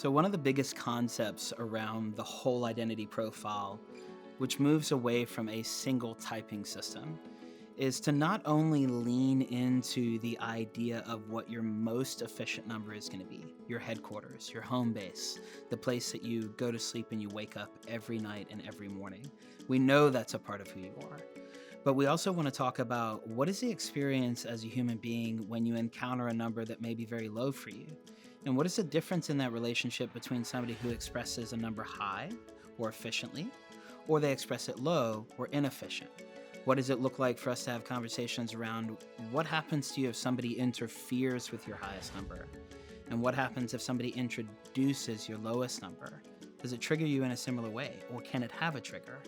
So one of the biggest concepts around the whole identity profile, which moves away from a single typing system, is to not only lean into the idea of what your most efficient number is going to be, your headquarters, your home base, the place that you go to sleep and you wake up every night and every morning. We know that's a part of who you are. But we also want to talk about what is the experience as a human being when you encounter a number that may be very low for you? And what is the difference in that relationship between somebody who expresses a number high or efficiently, or they express it low or inefficient? What does it look like for us to have conversations around what happens to you if somebody interferes with your highest number? And what happens if somebody introduces your lowest number? Does it trigger you in a similar way, or can it have a trigger?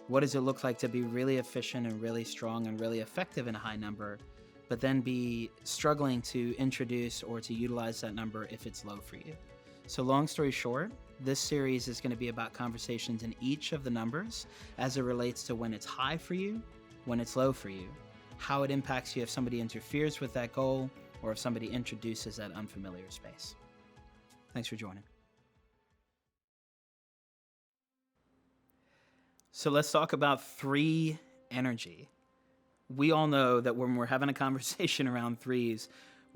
What does it look like to be really efficient and really strong and really effective in a high number, but then be struggling to introduce or to utilize that number if it's low for you? So long story short, this series is going to be about conversations in each of the numbers as it relates to when it's high for you, when it's low for you, how it impacts you if somebody interferes with that goal, or if somebody introduces that unfamiliar space. Thanks for joining. So let's talk about 3 energy. We all know that when we're having a conversation around 3s,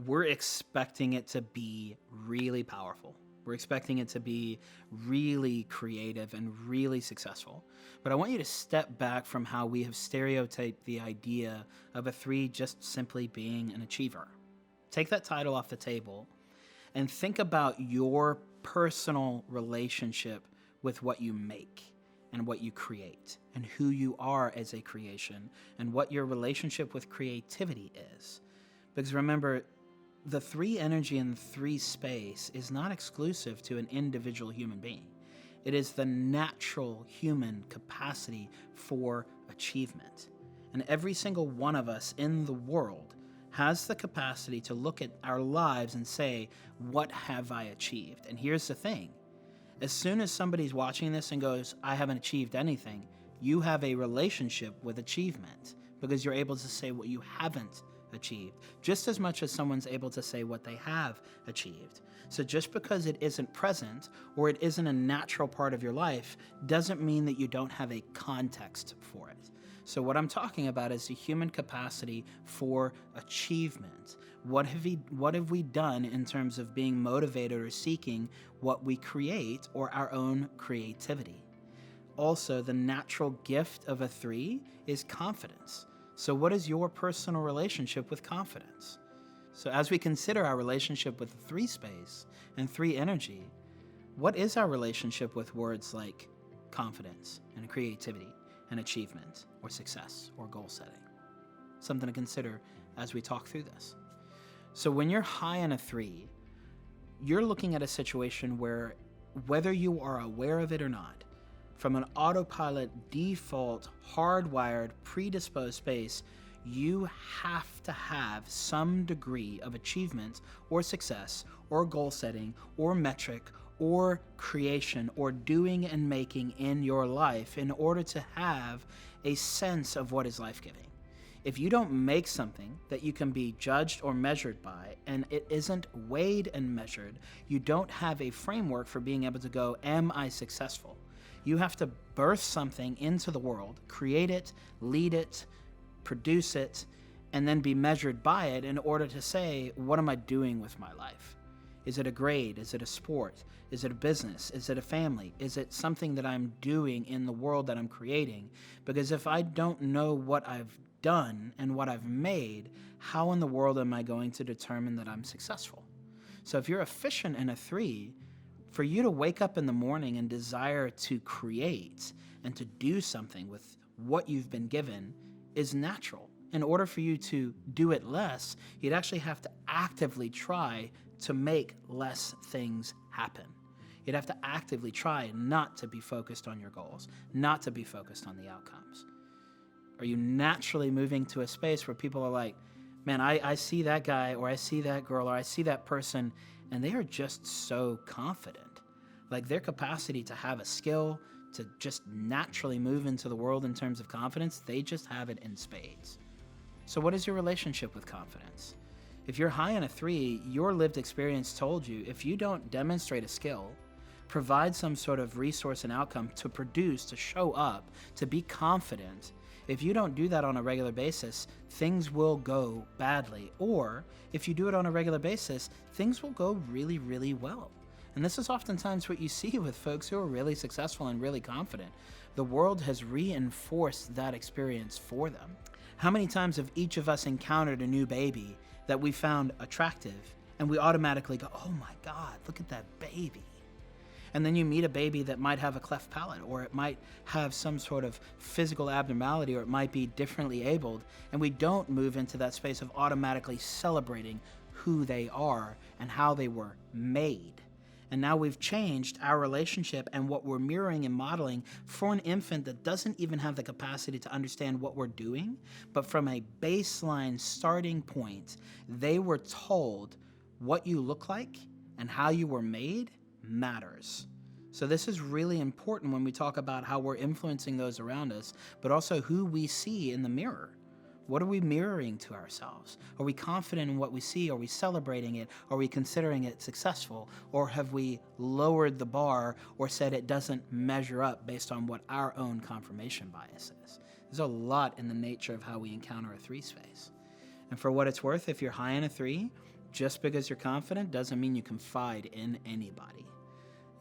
we're expecting it to be really powerful. We're expecting it to be really creative and really successful. But I want you to step back from how we have stereotyped the idea of a 3 just simply being an achiever. Take that title off the table and think about your personal relationship with what you make and what you create and who you are as a creation and what your relationship with creativity is. Because remember, the 3 energy and 3 space is not exclusive to an individual human being. It is the natural human capacity for achievement. And every single one of us in the world has the capacity to look at our lives and say, what have I achieved? And here's the thing. As soon as somebody's watching this and goes, I haven't achieved anything, you have a relationship with achievement because you're able to say what you haven't achieved, just as much as someone's able to say what they have achieved. So just because it isn't present or it isn't a natural part of your life doesn't mean that you don't have a context for it. So what I'm talking about is the human capacity for achievement. What have we done in terms of being motivated or seeking what we create or our own creativity? Also, the natural gift of a 3 is confidence. So what is your personal relationship with confidence? So as we consider our relationship with the 3 space and 3 energy, what is our relationship with words like confidence and creativity and achievement or success or goal setting? Something to consider as we talk through this. So when you're high in a 3, you're looking at a situation where, whether you are aware of it or not, from an autopilot, default, hardwired, predisposed space, you have to have some degree of achievement or success or goal setting or metric or creation or doing and making in your life in order to have a sense of what is life-giving. If you don't make something that you can be judged or measured by, and it isn't weighed and measured, you don't have a framework for being able to go, am I successful? You have to birth something into the world, create it, lead it, produce it, and then be measured by it in order to say, what am I doing with my life? Is it a grade? Is it a sport? Is it a business? Is it a family? Is it something that I'm doing in the world that I'm creating? Because if I don't know what I've done and what I've made, how in the world am I going to determine that I'm successful? So if you're efficient in a 3, for you to wake up in the morning and desire to create and to do something with what you've been given is natural. In order for you to do it less, you'd actually have to actively try to make less things happen. You'd have to actively try not to be focused on your goals, not to be focused on the outcomes. Are you naturally moving to a space where people are like, man, I see that guy or I see that girl or I see that person, and they are just so confident. Like their capacity to have a skill, to just naturally move into the world in terms of confidence, they just have it in spades. So what is your relationship with confidence? If you're high on a 3, your lived experience told you if you don't demonstrate a skill, provide some sort of resource and outcome to produce, to show up, to be confident, if you don't do that on a regular basis, things will go badly. Or if you do it on a regular basis, things will go really, really well. And this is oftentimes what you see with folks who are really successful and really confident. The world has reinforced that experience for them. How many times have each of us encountered a new baby that we found attractive and we automatically go, oh my God, look at that baby. And then you meet a baby that might have a cleft palate, or it might have some sort of physical abnormality, or it might be differently abled, and we don't move into that space of automatically celebrating who they are and how they were made. And now we've changed our relationship and what we're mirroring and modeling for an infant that doesn't even have the capacity to understand what we're doing, but from a baseline starting point, they were told what you look like and how you were made matters. So this is really important when we talk about how we're influencing those around us, but also who we see in the mirror. What are we mirroring to ourselves? Are we confident in what we see? Are we celebrating it? Are we considering it successful? Or have we lowered the bar or said it doesn't measure up based on what our own confirmation bias is? There's a lot in the nature of how we encounter a 3 space. And for what it's worth, if you're high in a 3, just because you're confident doesn't mean you confide in anybody.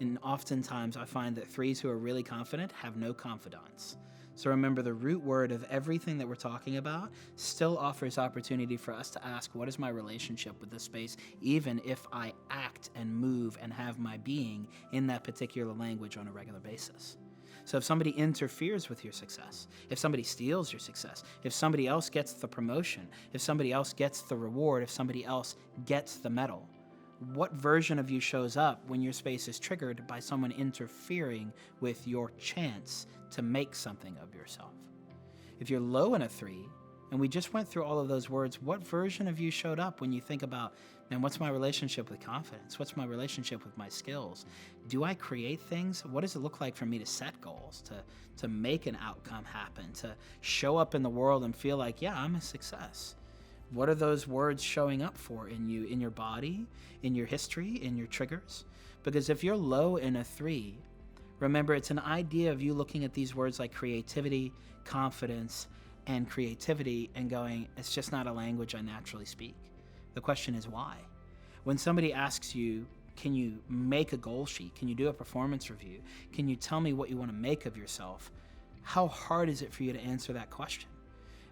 And oftentimes I find that 3s who are really confident have no confidants. So remember, the root word of everything that we're talking about still offers opportunity for us to ask, what is my relationship with this space, even if I act and move and have my being in that particular language on a regular basis. So if somebody interferes with your success, if somebody steals your success, if somebody else gets the promotion, if somebody else gets the reward, if somebody else gets the medal, what version of you shows up when your space is triggered by someone interfering with your chance to make something of yourself? If you're low in a 3, and we just went through all of those words, what version of you showed up when you think about, man, what's my relationship with confidence? What's my relationship with my skills? Do I create things? What does it look like for me to set goals, to make an outcome happen, to show up in the world and feel like, yeah, I'm a success? What are those words showing up for in you, in your body, in your history, in your triggers? Because if you're low in a 3, remember, it's an idea of you looking at these words like creativity, confidence, and creativity and going, it's just not a language I naturally speak. The question is why? When somebody asks you, can you make a goal sheet? Can you do a performance review? Can you tell me what you want to make of yourself? How hard is it for you to answer that question?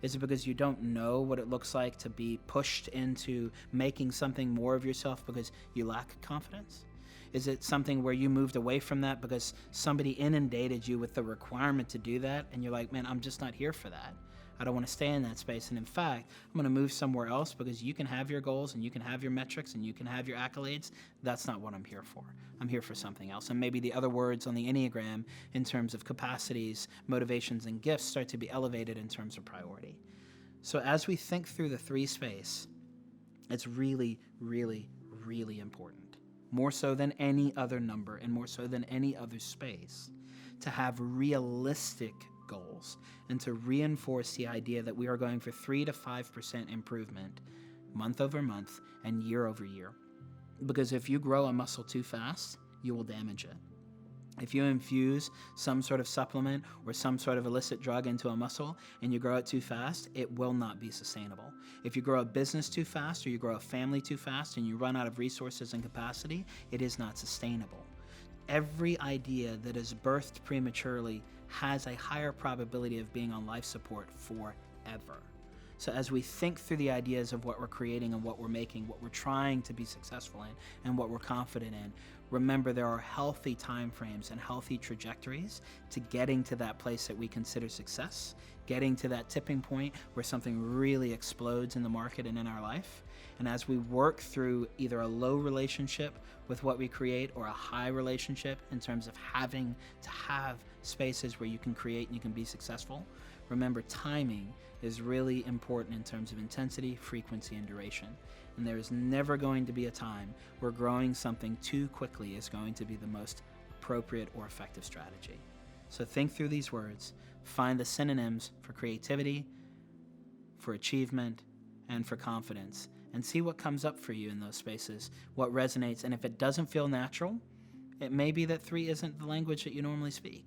Is it because you don't know what it looks like to be pushed into making something more of yourself because you lack confidence? Is it something where you moved away from that because somebody inundated you with the requirement to do that and you're like, man, I'm just not here for that. I don't want to stay in that space. And in fact, I'm going to move somewhere else because you can have your goals and you can have your metrics and you can have your accolades. That's not what I'm here for. I'm here for something else. And maybe the other words on the Enneagram in terms of capacities, motivations, and gifts start to be elevated in terms of priority. So as we think through the 3 space, it's really, really, really important, more so than any other number and more so than any other space, to have realistic goals and to reinforce the idea that we are going for 3 to 5% improvement month over month and year over year. Because if you grow a muscle too fast, you will damage it. If you infuse some sort of supplement or some sort of illicit drug into a muscle and you grow it too fast, it will not be sustainable. If you grow a business too fast or you grow a family too fast and you run out of resources and capacity, it is not sustainable. Every idea that is birthed prematurely has a higher probability of being on life support forever. So as we think through the ideas of what we're creating and what we're making, what we're trying to be successful in and what we're confident in, remember there are healthy time frames and healthy trajectories to getting to that place that we consider success, getting to that tipping point where something really explodes in the market and in our life. And as we work through either a low relationship with what we create or a high relationship in terms of having to have spaces where you can create and you can be successful, remember timing is really important in terms of intensity, frequency, and duration. And there is never going to be a time where growing something too quickly is going to be the most appropriate or effective strategy. So think through these words, find the synonyms for creativity, for achievement, and for confidence, and see what comes up for you in those spaces, what resonates. And if it doesn't feel natural, it may be that 3 isn't the language that you normally speak.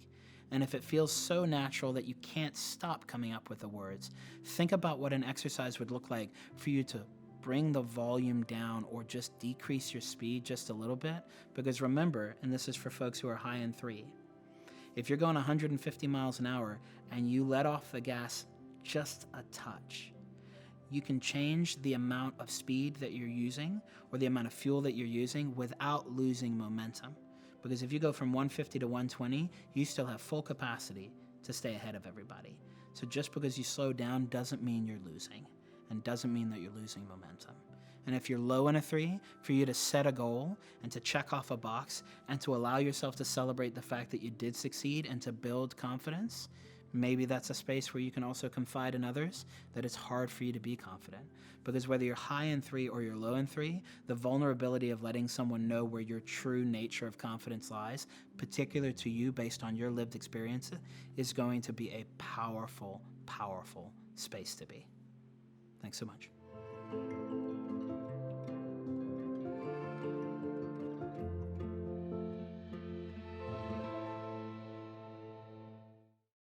And if it feels so natural that you can't stop coming up with the words, think about what an exercise would look like for you to bring the volume down or just decrease your speed just a little bit. Because remember, and this is for folks who are high in 3, if you're going 150 miles an hour and you let off the gas just a touch, you can change the amount of speed that you're using or the amount of fuel that you're using without losing momentum. Because if you go from 150 to 120, you still have full capacity to stay ahead of everybody. So just because you slow down doesn't mean you're losing, and doesn't mean that you're losing momentum. And if you're low in a 3, for you to set a goal and to check off a box and to allow yourself to celebrate the fact that you did succeed and to build confidence, maybe that's a space where you can also confide in others that it's hard for you to be confident. Because whether you're high in 3 or you're low in 3, the vulnerability of letting someone know where your true nature of confidence lies, particular to you based on your lived experience, is going to be a powerful, powerful space to be. Thanks so much.